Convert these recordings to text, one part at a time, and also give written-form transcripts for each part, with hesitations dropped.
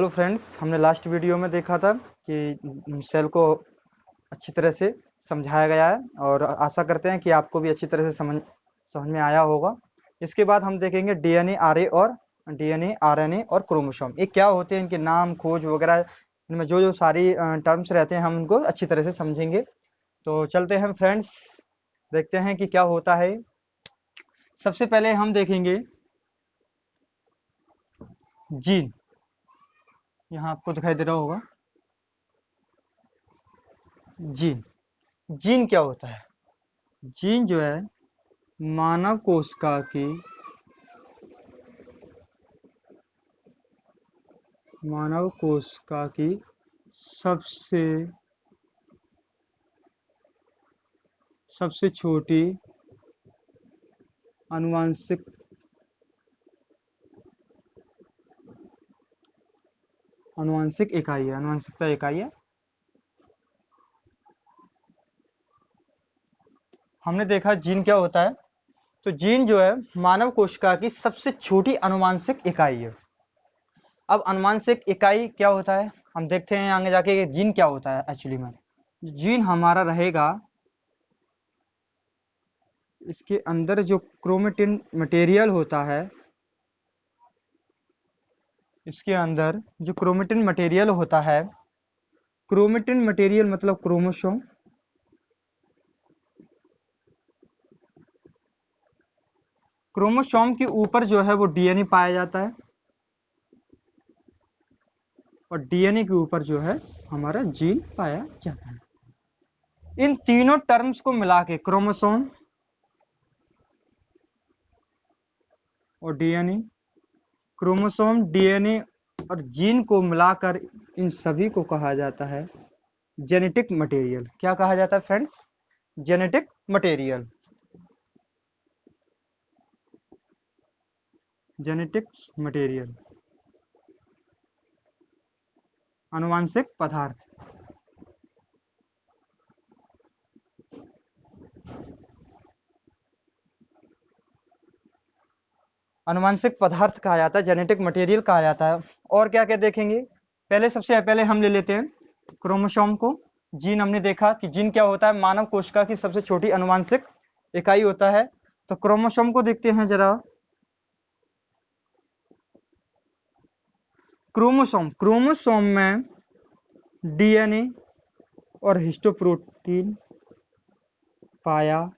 Hello friends, हमने last video में देखा था कि सेल को अच्छी तरह से समझाया गया है और आशा करते हैं कि आपको भी अच्छी तरह से समझ में आया होगा। इसके बाद हम देखेंगे डीएनए, आरएनए और क्रोमोसोम। ये क्या होते हैं, इनके नाम, खोज वगैरह, इनमें जो जो सारी टर्म्स रहते हैं हम उनको अच्छी तरह से समझेंगे। तो चलते हैं फ्रेंड्स, देखते हैं कि क्या होता है। सबसे पहले हम देखेंगे जीन। यहाँ आपको दिखाई दे रहा होगा जीन। जीन क्या होता है? जीन जो है मानव कोशिका की सबसे सबसे छोटी अनुवांशिक इकाई है, अनुवांशिकता इकाई है। हमने देखा जीन क्या होता है। तो जीन जो है मानव कोशिका की सबसे छोटी अनुवांशिक इकाई है। अब अनुवांशिक इकाई क्या होता है हम देखते हैं आगे जाके कि जीन क्या होता है एक्चुअली में। जीन हमारा रहेगा, इसके अंदर जो क्रोमेटिन मटेरियल होता है, इसके अंदर जो क्रोमेटिन मटेरियल होता है, क्रोमेटिन मटेरियल मतलब क्रोमोसोम। क्रोमोसोम के ऊपर जो है वो डीएनए पाया जाता है और डीएनए के ऊपर जो है हमारा जीन पाया जाता है। इन तीनों टर्म्स को मिला के क्रोमोसोम और डीएनए, क्रोमोसोम, डीएनए और जीन को मिलाकर इन सभी को कहा जाता है जेनेटिक मटेरियल। क्या कहा जाता है friends? Genetic material, genetic material, आनुवांशिक पदार्थ। आनुवांशिक पदार्थ कहा जाता है, जेनेटिक मटेरियल कहा जाता है। और क्या क्या देखेंगे? सबसे पहले हम ले लेते हैं क्रोमोसोम को। जीन हमने देखा कि जीन क्या होता है, मानव कोशिका की सबसे छोटी आनुवांशिक इकाई होता है। तो क्रोमोसोम को देखते हैं जरा। क्रोमोसोम में डीएनए और हिस्टोप्रोटीन पाया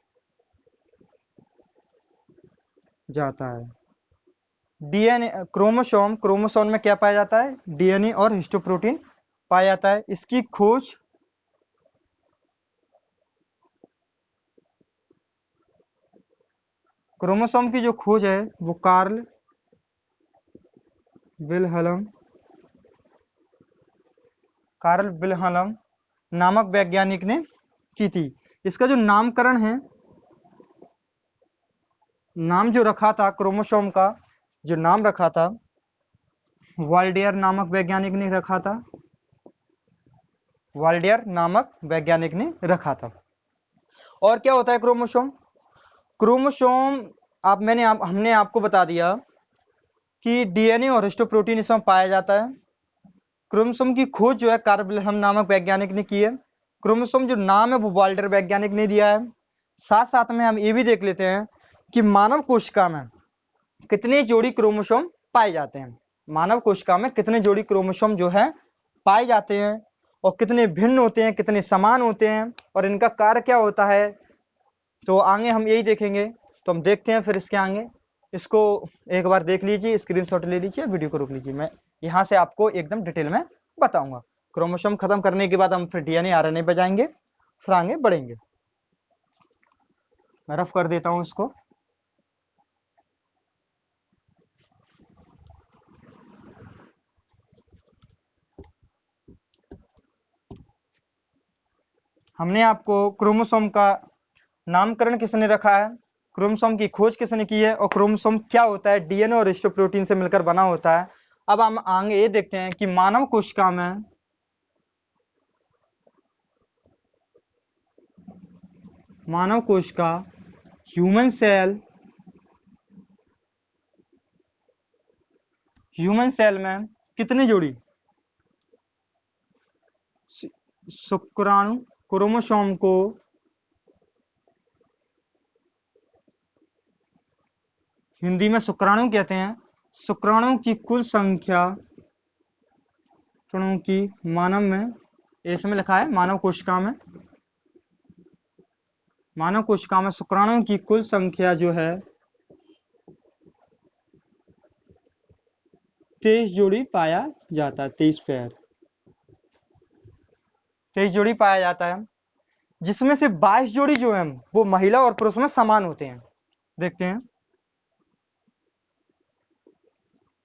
जाता है। डीएनए, क्रोमोसोम में क्या पाया जाता है? डीएनए और हिस्टोप्रोटीन पाया जाता है। इसकी खोज क्रोमोसोम की जो खोज है वो कार्ल विल्हलम नामक वैज्ञानिक ने की थी। इसका जो नामकरण है, नाम जो रखा था क्रोमोसोम का, जो नाम रखा था, वाल्डियर नामक वैज्ञानिक ने रखा था। वाल्डियर नामक वैज्ञानिक ने रखा था। और क्या होता है क्रोमोसोम? क्रोमोसोम हमने आपको बता दिया कि डीएनए और हिस्टोप्रोटीन इसमें पाया जाता है। क्रोमोसोम की खोज जो है कार्ल विल्हम नामक वैज्ञानिक ने की है। क्रोमोसोम जो नाम है वो वाल्डर वैज्ञानिक ने दिया है। साथ साथ में हम ये भी देख लेते हैं कि मानव कोशिका में कितने जोड़ी क्रोमोसोम पाए जाते हैं। मानव कोशिका में कितने जोड़ी क्रोमोसोम जो है पाए जाते हैं और कितने भिन्न होते हैं, कितने समान होते हैं और इनका कार्य क्या होता है। तो आगे हम यही देखेंगे। तो हम देखते हैं फिर इसके आगे। इसको एक बार देख लीजिए, स्क्रीनशॉट ले लीजिए, वीडियो को रोक लीजिए। मैं यहाँ से आपको एकदम डिटेल में बताऊंगा। क्रोमोसोम खत्म करने के बाद हम फिर डीएनए आरएनए पे जाएंगे, फिर आगे बढ़ेंगे। मैं रफ कर देता हूँ इसको। हमने आपको क्रोमोसोम का नामकरण किसने रखा है, क्रोमोसोम की खोज किसने की है और क्रोमोसोम क्या होता है, डीएनए और हिस्टोप्रोटीन से मिलकर बना होता है। अब हम आगे ये देखते हैं कि मानव कोशिका में ह्यूमन सेल में कितनी जोड़ी शुक्राणु, क्रोमोसोम को हिंदी में शुक्राणु कहते हैं। शुक्राणु की कुल संख्या, शुक्राणु की मानव में, इसमें लिखा है मानव कोशिका में, मानव कोशिका में शुक्राणु की कुल संख्या जो है 23 जोड़ी पाया जाता है। 23 पेयर, 23 जोड़ी पाया जाता है, जिसमें से 22 जोड़ी जो है वो महिला और पुरुष में समान होते हैं। देखते हैं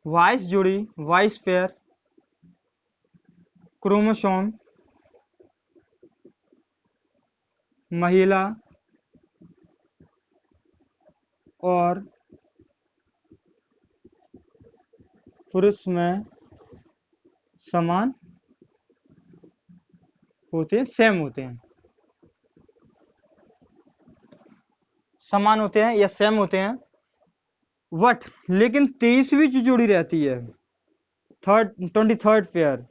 22 जोड़ी, 22 पेयर क्रोमोसोम महिला और पुरुष में समान होते हैं, सेम होते हैं, समान होते हैं या सेम होते हैं। वट लेकिन 23वीं जो जोड़ी रहती है, 23rd पेयर,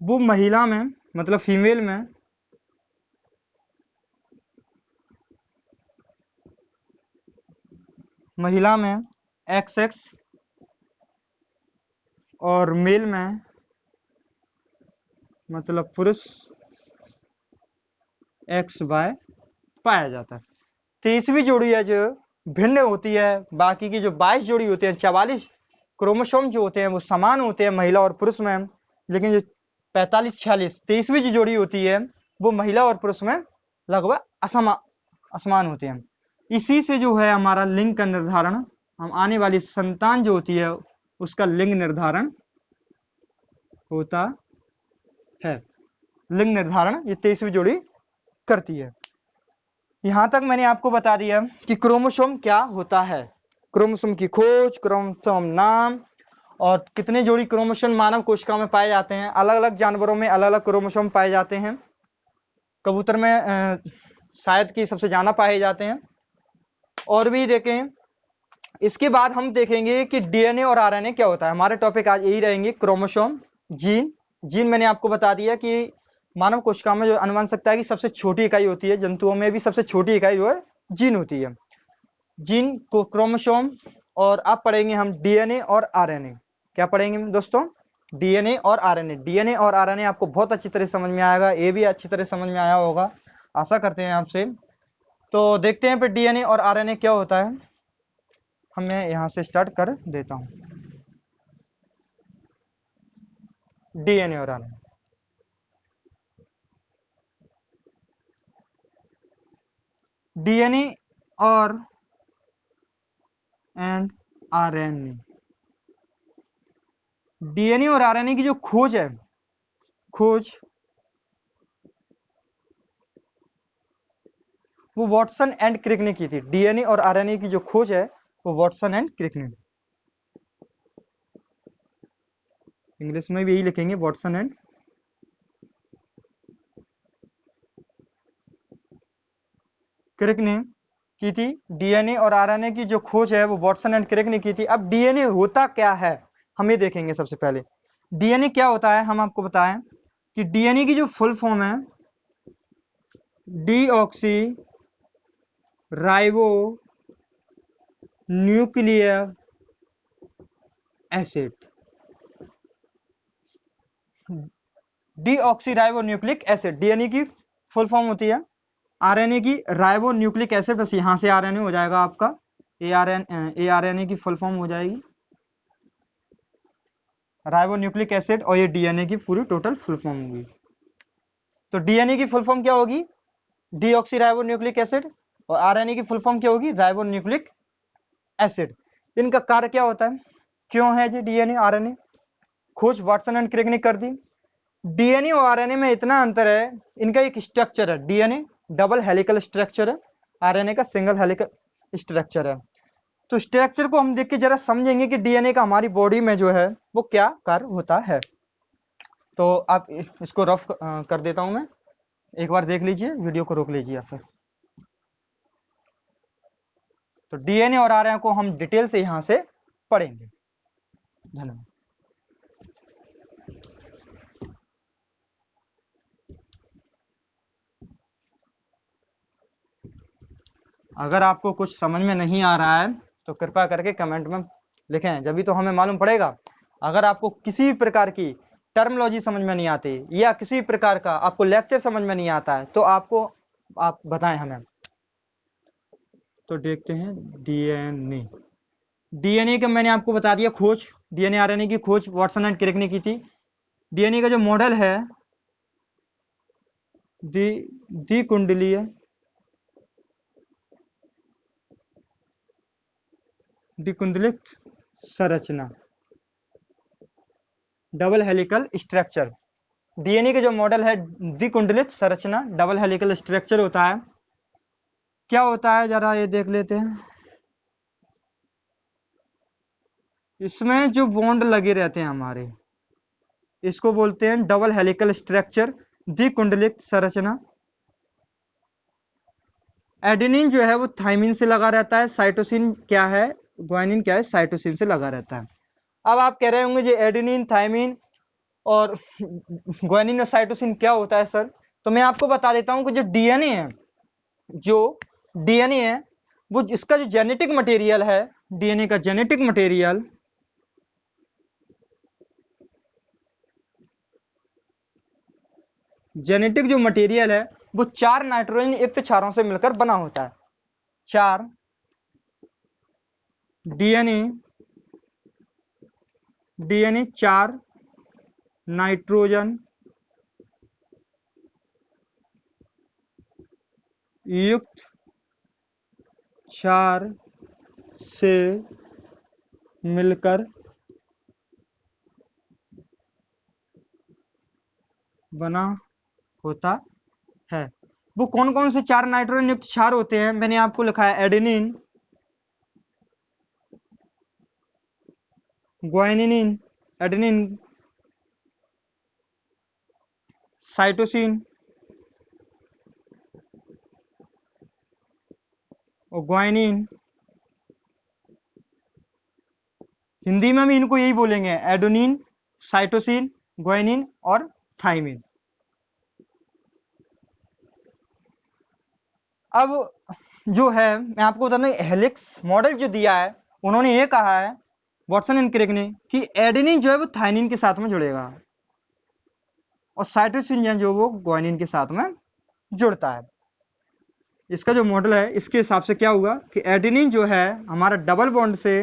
वो महिला में, मतलब फीमेल में XX और मेल में, मतलब पुरुष XY पाया जाता है। 23वीं जोड़ी है जो भिन्न होती है, बाकी की जो 22 जोड़ी होती है, 44 क्रोमोसोम जो होते हैं वो समान होते हैं महिला और पुरुष में, लेकिन जो 45-46 23वीं जो जोड़ी होती है वो महिला और पुरुष में लगभग असमान होते हैं। इसी से जो है हमारा लिंग का निर्धारण, हम आने वाली संतान जो होती है उसका लिंग निर्धारण होता है। लिंग निर्धारण ये 23वीं जोड़ी करती है। यहां तक मैंने आपको बता दिया कि क्रोमोसोम क्या होता है, क्रोमोसोम की खोज, क्रोमोसोम नाम, और कितने जोड़ी क्रोमोसोम मानव कोशिका में पाए जाते हैं। अलग अलग जानवरों में अलग अलग क्रोमोसोम पाए जाते हैं। कबूतर में शायद कि सबसे ज्यादा पाए जाते हैं। और भी देखें, इसके बाद हम देखेंगे कि डीएनए और आरएनए क्या होता है। हमारे टॉपिक आज यही रहेंगे, क्रोमोसोम, जीन। जीन मैंने आपको बता दिया कि मानव कोशिका में जो अनुवंशिकता की सबसे छोटी इकाई होती है, जंतुओं में भी सबसे छोटी इकाई जो है जीन होती है। जीन को, क्रोमोसोम, और अब पढ़ेंगे हम डीएनए और आरएनए। क्या पढ़ेंगे दोस्तों? डीएनए और आरएनए। डीएनए और आरएनए आपको बहुत अच्छी तरह समझ में आएगा, ये भी अच्छी तरह समझ में आया होगा, आशा करते हैं आपसे। तो देखते हैं फिर डीएनए और आरएनए क्या होता है। मैं यहां से स्टार्ट कर देता हूं। डीएनए और आरएनए, डीएनए और आरएनए, डीएनए और आरएनए की जो खोज है, खोज वो वाटसन एंड क्रिक ने की थी। डीएनए और आरएनए की जो खोज है वो वाटसन एंड क्रिक ने, इंग्लिश में भी यही लिखेंगे, वाटसन एंड क्रिक ने की थी। डीएनए और आरएनए की जो खोज है वो वाटसन एंड क्रिक ने की थी। अब डीएनए होता क्या है हमें देखेंगे। सबसे पहले डीएनए क्या होता है हम आपको बताएं कि डीएनए की जो फुल फॉर्म है deoxy ribo nuclear acid, deoxy ribo nucleic acid DNA की फुल फॉर्म होती है। आरएनए की राइबो न्यूक्लिक एसिड, बस यहां से आरएनए हो जाएगा आपका, एआरएनए की फुल फॉर्म हो जाएगी राइबो न्यूक्लिक एसिड, और ये डीएनए की पूरी टोटल फुल फॉर्म होगी। तो डीएनए की फुल फॉर्म क्या होगी? Deoxy ribo nucleic acid. और आरएनए की फुल फॉर्म क्या होगी? Ribo nucleic acid. इनका कार्य क्या होता है, क्यों है जी डीएनए आरएनए? खोज वाटसन एंड क्रिक ने कर दी। डीएनए और आरएनए में इतना अंतर है, इनका एक स्ट्रक्चर है, डीएनए डबल हेलिकल स्ट्रक्चर है, आरएनए का सिंगल हेलिकल स्ट्रक्चर है। तो स्ट्रक्चर को हम देख के जरा समझेंगे कि डीएनए का हमारी बॉडी में जो है वो क्या कार्य होता है। तो आप इसको रफ कर देता हूं मैं, एक बार देख लीजिए, वीडियो को रोक लीजिए फिर। तो डीएनए और आरएनए को हम डिटेल से यहां से पढ़ेंगे। धन्यवाद। अगर आपको कुछ समझ में नहीं आ रहा है तो कृपया करके कमेंट में लिखें, जब भी तो हमें मालूम पड़ेगा। अगर आपको किसी प्रकार की टर्मोलॉजी समझ में नहीं आती या किसी प्रकार का आपको लेक्चर समझ में नहीं आता है तो आप बताएं हमें। तो देखते हैं डीएनए। डीएनए का मैंने आपको बता दिया खोज, डीएनए आरएनए की खोज वाटसन एंड क्रिक ने की थी। डीएनए का जो मॉडल है द्विकुंडलीय द्विकुंडलित संरचना, डबल हेलिकल स्ट्रक्चर। डीएनए के जो मॉडल है द्विकुंडलित संरचना, डबल हेलिकल स्ट्रक्चर होता है। क्या होता है जरा ये देख लेते हैं। इसमें जो बॉन्ड लगे रहते हैं हमारे, इसको बोलते हैं डबल हेलिकल स्ट्रक्चर, द्विकुंडलित संरचना। एडेनिन जो है वो थाइमिन से लगा रहता है, साइटोसिन क्या है, ग्वानिन क्या है, साइटोसिन से लगा रहता है। अब आप कह रहे होंगे जी एडेनिन, थाइमिन और ग्वानिन और साइटोसिन क्या होता है सर? तो मैं आपको बता देता हूं कि जो डीएनए है वो इसका जो जेनेटिक मटेरियल है, डीएनए का जेनेटिक मटेरियल है वो 4 नाइट्रोजन युक्त क्षारों से मिलकर बना होता है। 4 डीएनए 4 नाइट्रोजन युक्त क्षार से मिलकर बना होता है। वो कौन कौन से 4 नाइट्रोजन युक्त क्षार होते हैं? मैंने आपको लिखा है एडेनिन, ग्वानिन, एडेनिन, साइटोसिन और ग्वानिन। हिंदी में भी इनको यही बोलेंगे, एडेनिन, साइटोसिन, ग्वानिन और थाइमिन। अब जो है मैं आपको बता दूं हेलिक्स मॉडल जो दिया है, उन्होंने ये कहा है वाटसन एंड क्रिक ने कि एडेनिन जो है वो थाइमिन के साथ में जुड़ेगा और साइटोसिन जो वो ग्वानिन के साथ में जुड़ता है। इसका जो मॉडल है इसके हिसाब से क्या हुआ कि एडेनिन जो है हमारा डबल बॉन्ड से,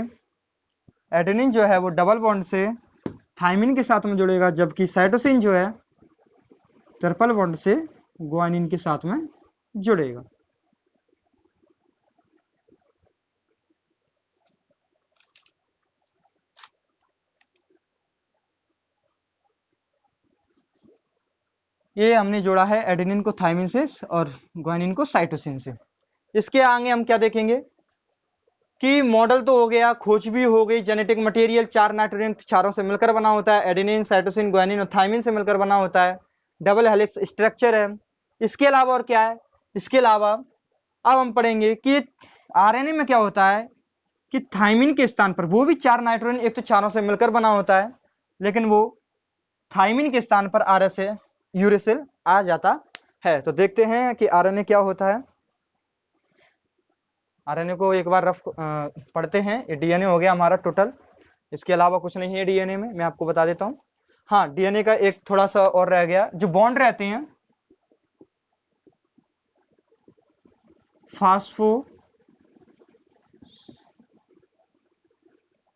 एडेनिन जो है वो डबल बॉन्ड से थाइमिन के साथ में जुड़ेगा, जबकि साइटोसिन जो है ट्रिपल बॉन्ड से ग्वानिन के साथ में जुड़ेगा। ये हमने जोड़ा है एडेनिन को थाइमिन से और ग्वानिन को साइटोसिन से। इसके आगे हम क्या देखेंगे कि मॉडल तो हो गया, खोज भी हो गई, जेनेटिक मटेरियल 4 नाइट्रोजन क्षारों से मिलकर बना होता है, एडेनिन, साइटोसिन, ग्वानिन और थाइमिन से मिलकर बना होता है, डबल हेलिक्स स्ट्रक्चर है। इसके अलावा और क्या है? इसके अलावा अब हम पढ़ेंगे कि आरएनए में क्या होता है कि थाइमिन के स्थान पर वो भी 4 नाइट्रोजन युक्त क्षारों से मिलकर बना होता है, लेकिन वो थाइमिन के स्थान पर आरएस है, यूरेसिल आ जाता है। तो देखते हैं कि आरएनए क्या होता है। आरएनए को एक बार रफ पढ़ते हैं। ये डीएनए हो गया हमारा टोटल, इसके अलावा कुछ नहीं है डीएनए में, मैं आपको बता देता हूं। हाँ, डीएनए का एक थोड़ा सा और रह गया, जो बॉन्ड रहते हैं फास्फो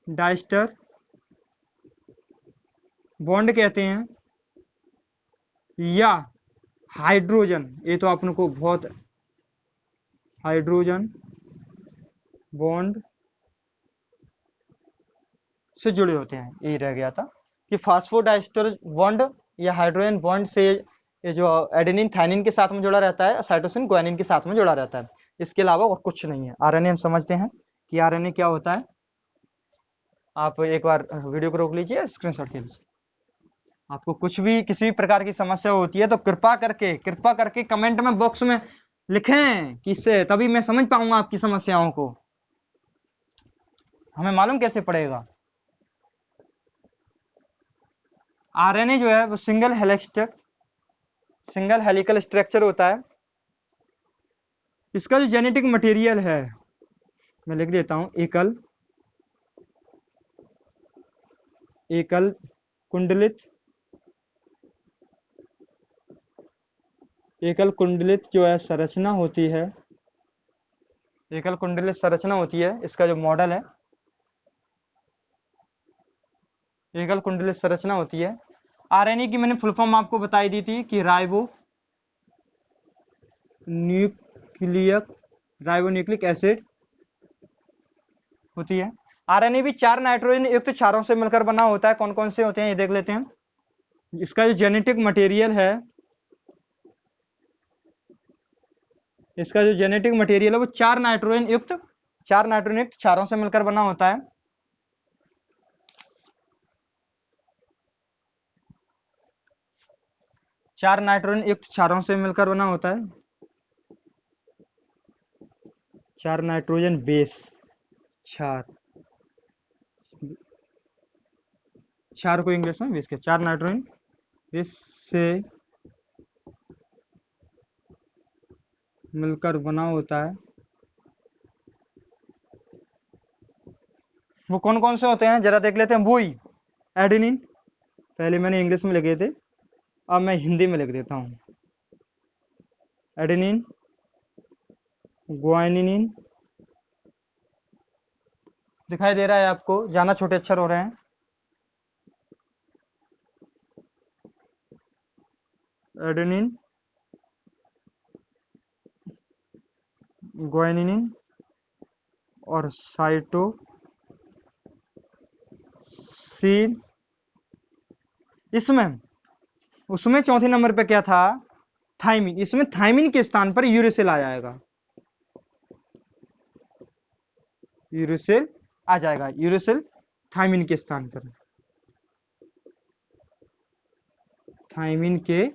डाइस्टर बॉन्ड कहते हैं, या हाइड्रोजन, ये तो आपने को बहुत, हाइड्रोजन बॉन्ड से जुड़े होते हैं। यही रह गया था कि फास्फोडाइस्टर बॉन्ड या हाइड्रोजन बॉन्ड से ये जो एडेनिन थाइमिन के साथ में जुड़ा रहता है, साइटोसिन ग्वानिन के साथ में जुड़ा रहता है। इसके अलावा और कुछ नहीं है। आरएनए हम समझते हैं कि आरएनए क्या होता है। आप एक बार वीडियो को रोक लीजिए, स्क्रीनशॉट ले लीजिए। आपको कुछ भी किसी भी प्रकार की समस्या होती है तो कृपा करके कमेंट में बॉक्स में लिखें कि इससे तभी मैं समझ पाऊंगा आपकी समस्याओं को, हमें मालूम कैसे पड़ेगा। आरएनए जो है वो सिंगल हेलिकल स्ट्रक्चर होता है। इसका जो जेनेटिक मटेरियल है मैं लिख देता हूं, एकल एकल कुंडलित, एकल कुंडलित जो है संरचना होती है, एकल कुंडलित संरचना होती है। इसका जो मॉडल है, एकल कुंडलित संरचना होती है। आरएनए की मैंने फुल फॉर्म आपको बताई दी थी कि राइबोन्यूक्लिक एसिड होती है। आरएनए भी 4 नाइट्रोजन युक्त क्षारों से मिलकर बना होता है। कौन कौन से होते हैं ये देख लेते हैं। इसका जो जेनेटिक मटेरियल है, इसका जो जेनेटिक मटेरियल है वो 4 नाइट्रोजन युक्त क्षारों से मिलकर बना होता है। चार नाइट्रोजन युक्त क्षारों से मिलकर बना होता है। 4 नाइट्रोजन बेस क्षार, क्षार को इंग्लिश में बेस के 4 नाइट्रोजन बेस से मिलकर बना होता है। वो कौन कौन से होते हैं जरा देख लेते हैं। वही एडेनिन, पहले मैंने इंग्लिश में लिखे थे, अब मैं हिंदी में लिख देता हूं। एडेनिन, ग्वानिन, दिखाई दे रहा है आपको, ज्यादा छोटे अक्षर हो रहे हैं। एडेनिन, ग्वानिन और साइटोसिन। उसमें चौथे नंबर पे क्या था? थाइमिन। इसमें थाइमिन के स्थान पर यूरेसिल आ जाएगा, यूरेसिल आ जाएगा। यूरेसिल थाइमिन के स्थान पर, थाइमिन के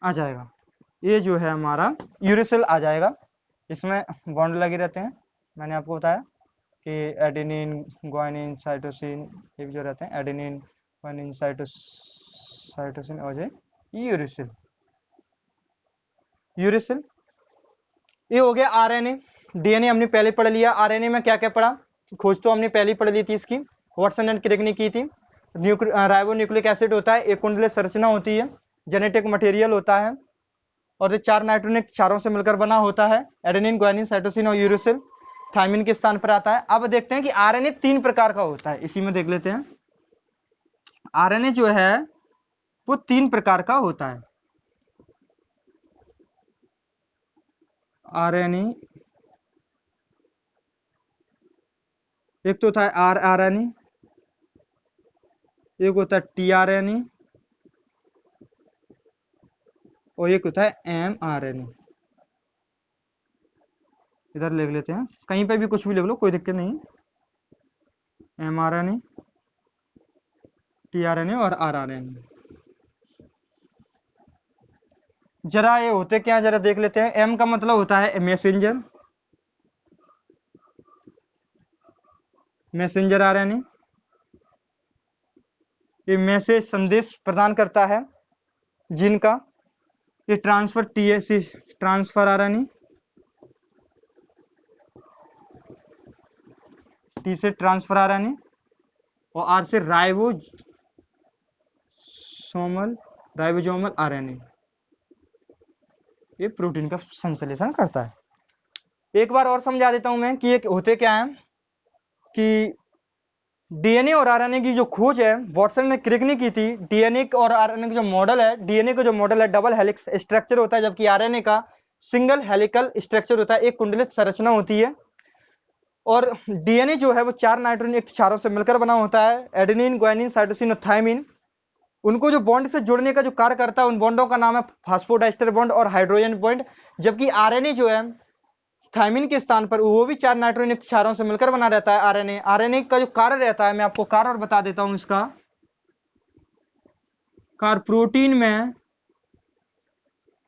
आ जाएगा। ये जो है हमारा यूरेसिल आ जाएगा। इसमें बॉन्ड लगे रहते हैं, मैंने आपको बताया कि एडेनिन, ग्वानिन, साइटोसिन, ये भी जो रहते हैं एडेनिन, ग्वानिन, साइटोसिन और यूरेसिल। ये हो गया आरएनए। डीएनए हमने पहले पढ़ लिया। आरएनए में क्या क्या पढ़ा? खोज तो हमने पहले पढ़ ली थी इसकी, वाटसन एंड क्रिक ने की थी। राइबोन्यूक्लिक एसिड होता है, एक कुंडलित संरचना होती है, जेनेटिक मटेरियल होता है और ये 4 नाइट्रोजन क्षारों से मिलकर बना होता है। एडेनिन, ग्वानिन, साइटोसिन और यूरेसिल थाइमिन के स्थान पर आता है। अब देखते हैं कि आरएनए 3 प्रकार का होता है। इसी में देख लेते हैं। आरएनए जो है वो 3 प्रकार का होता है। आरएनए एक तो होता है आरआरएनए, एक होता है टीआरएनए और एक होता है एमआरएनए। इधर लिख लेते हैं, कहीं पे भी कुछ भी लिख लो, कोई दिक्कत नहीं। एमआरएनए, टीआरएनए और आरआरएनए। जरा ये होते क्या, जरा देख लेते हैं। एम का मतलब होता है मैसेंजर, मैसेंजर आरएनए। ये मैसेज संदेश प्रदान करता है जिनका। ये transfer TSC, transfer RNA, T से ट्रांसफर आरएनए और आर से राइबोसोमल आरएनए। ये प्रोटीन का संश्लेषण करता है। एक बार और समझा देता हूं मैं कि ये होते क्या है कि डीएनए और आरएनए की जो खोज है वाटसन ने क्रिक ने की थी। डीएनए और आरएनए का जो मॉडल है, डीएनए का जो मॉडल है डबल हेलिक्स स्ट्रक्चर होता है, जबकि आरएनए का सिंगल हेलिकल स्ट्रक्चर होता है, एक कुंडलित संरचना होती है। और डीएनए जो है वो 4 नाइट्रोजन युक्त क्षारों से मिलकर बना होता है, एडेनिन, ग्वानिन, साइटोसिन और थाइमिन। उनको जो बॉन्ड से जुड़ने का जो कार्य करता है, उन बॉन्डों का नाम है फास्फोडाइस्टर बॉन्ड और हाइड्रोजन बॉन्ड। जबकि आरएनए जो है थाइमिन के स्थान पर वो भी 4 नाइट्रोजन युक्त क्षारों से मिलकर बना रहता है। आरएनए, आरएनए का जो कार्य रहता है, मैं आपको कार्य और बता देता हूं इसका। कार्य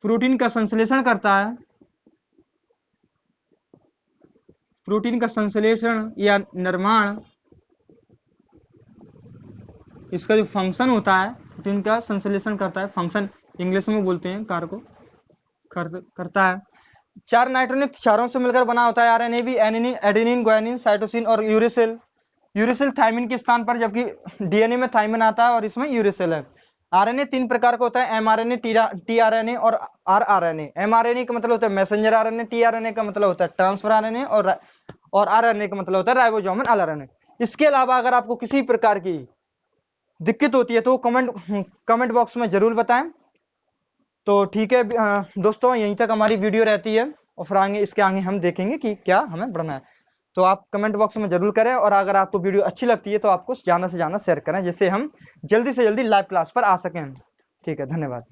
प्रोटीन का संश्लेषण करता है, प्रोटीन का संश्लेषण या निर्माण। इसका जो फंक्शन होता है, प्रोटीन का संश्लेषण करता है, फंक्शन इंग्लिश में बोलते हैं कार्य को। करता है। 4 नाइट्रोजन क्षारों से मिलकर बना होता है आरएनए भी, एडेनिन, एडेनिन, ग्वानिन, साइटोसिन और यूरेसिल। यूरेसिल थायमिन के स्थान पर, जबकि डीएनए में थायमिन आता है और इसमें यूरेसिल है। आरएनए 3 प्रकार का होता है, एमआरएनए, टीआरएनए और आरआरएनए। एमआरएनए का मतलब होता है मैसेंजर आरएनए, टीआरएनए का मतलब होता है ट्रांसफर आरएनए और आरएनए का मतलब होता है राइबोसोमल आरएनए। इसके अलावा अगर आपको किसी प्रकार की दिक्कत होती है तो कमेंट बॉक्स में जरूर बताएं। तो ठीक है दोस्तों, यहीं तक हमारी वीडियो रहती है और फिर आगे इसके आगे हम देखेंगे कि क्या हमें बढ़ना है। तो आप कमेंट बॉक्स में जरूर करें, और अगर आपको वीडियो अच्छी लगती है तो आपको ज्यादा से ज्यादा शेयर करें, जिससे हम जल्दी से जल्दी लाइव क्लास पर आ सकें। ठीक है, धन्यवाद।